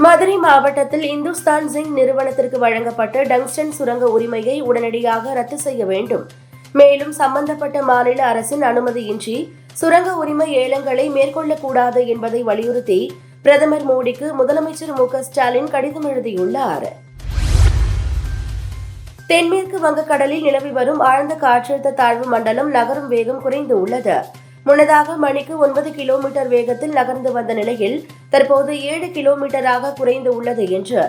மதுரை மாவட்டத்தில் இந்துஸ்தான் ஜிங்க் நிறுவனத்திற்கு வழங்கப்பட்ட டங்ஸ்டன் சுரங்க உரிமையை உடனடியாக ரத்து செய்ய வேண்டும். மேலும் சம்பந்தப்பட்ட மாநில அரசின் அனுமதியின்றி சுரங்க உரிமை ஏலங்களை மேற்கொள்ளக்கூடாது என்பதை வலியுறுத்தி பிரதமர் மோடிக்கு முதலமைச்சர் மு.க.ஸ்டாலின் கடிதம் எழுதியுள்ளார். தென்மேற்கு வங்கக்கடலில் நிலவி வரும் ஆழ்ந்த காற்றழுத்த தாழ்வு மண்டலம் நகரும் வேகம் குறைந்து உள்ளது. முன்னதாக மணிக்கு 9 கிலோமீட்டர் வேகத்தில் நகர்ந்து வந்த நிலையில் தற்போது 7 கிலோமீட்டராக குறைந்து உள்ளது என்று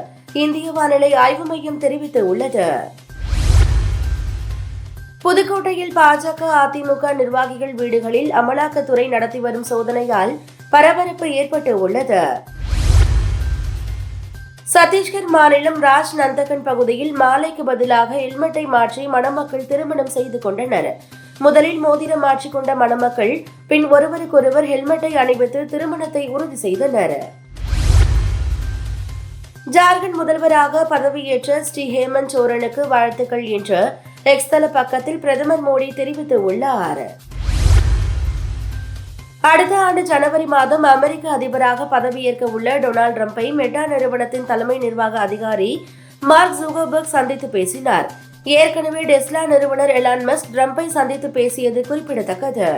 இந்திய வானிலை ஆய்வு மையம் தெரிவித்துள்ளது. புதுக்கோட்டையில் பாஜக அதிமுக நிர்வாகிகள் வீடுகளில் அமலாக்கத்துறை நடத்தி வரும் சோதனையால் பரபரப்பு ஏற்பட்டு உள்ளது. சத்தீஸ்கர் மாநிலம் ராஜ்நந்தகன் பகுதியில் மாலைக்கு பதிலாக ஹெல்மெட்டை மாற்றி மணமக்கள் திருமணம் செய்து கொண்டனர். முதலில் மோதிரம் மாற்றிக் கொண்ட மணமக்கள் பின் ஒருவருக்கொருவர் ஹெல்மெட்டை அணிவித்து திருமணத்தை உறுதி செய்தனர். ஜார்க்கண்ட் முதல்வராக பதவியேற்ற ஸ்ரீ ஹேமந்த் சோரனுக்கு வாழ்த்துக்கள் என்று எக்ஸ் தள பக்கத்தில் பிரதமர் மோடி தெரிவித்துள்ளார். அடுத்த ஆண்டு ஜனவரி மாதம் அமெரிக்க அதிபராக பதவியேற்க உள்ள டொனால்டு டிரம்பை மெட்டா நிறுவனத்தின் தலைமை நிர்வாக அதிகாரி மார்க் ஜூகர்பர்க் சந்தித்து பேசினார். ஏற்கனவே டெஸ்லா நிறுவனர் எலான் மஸ்க் டிரம்பை சந்தித்து பேசியது குறிப்பிடத்தக்கது.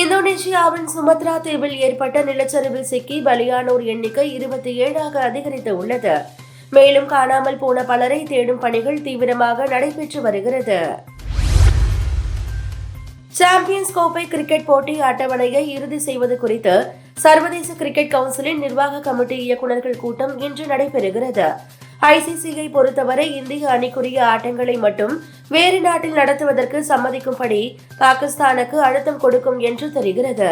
இந்தோனேஷியாவின் சுமத்ரா தீவில் ஏற்பட்ட நிலச்சரிவில் சிக்கி பலியானோர் எண்ணிக்கை 27ஆக அதிகரித்து உள்ளது. மேலும் காணாமல் போன பலரை தேடும் பணிகள் தீவிரமாக நடைபெற்று வருகிறது. சாம்பியன்ஸ் கோப்பை கிரிக்கெட் போட்டி அட்டவணையை இறுதி செய்வது குறித்து சர்வதேச கிரிக்கெட் கவுன்சிலின் நிர்வாக கமிட்டி இயக்குநர்கள் கூட்டம் இன்று நடைபெறுகிறது. ஐசிசியை பொறுத்தவரை இந்திய அணிக்குரிய ஆட்டங்களை மட்டும் வேறு நாட்டில் நடத்துவதற்கு சம்மதிக்கும்படி பாகிஸ்தானுக்கு அழுத்தம் கொடுக்கும் என்று தெரிகிறது.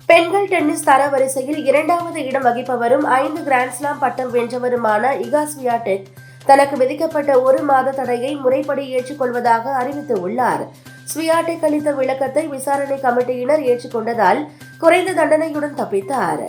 பெண்கள் டென்னிஸ் தரவரிசையில் 2வது இடம் வகிப்பவரும் 5 கிராண்ட்ஸ்லாம் பட்டம் வென்றவருமான இகா ஸ்வியாடெக் தனக்கு விதிக்கப்பட்ட 1 மாத தடையை முறைப்படி ஏற்றுக்கொள்வதாக அறிவித்துள்ளார். ஸ்வியாடெக் அளித்த விளக்கத்தை விசாரணை கமிட்டியினர் ஏற்றுக்கொண்டதால் குறைந்த தண்டனையுடன் தப்பித்தார்.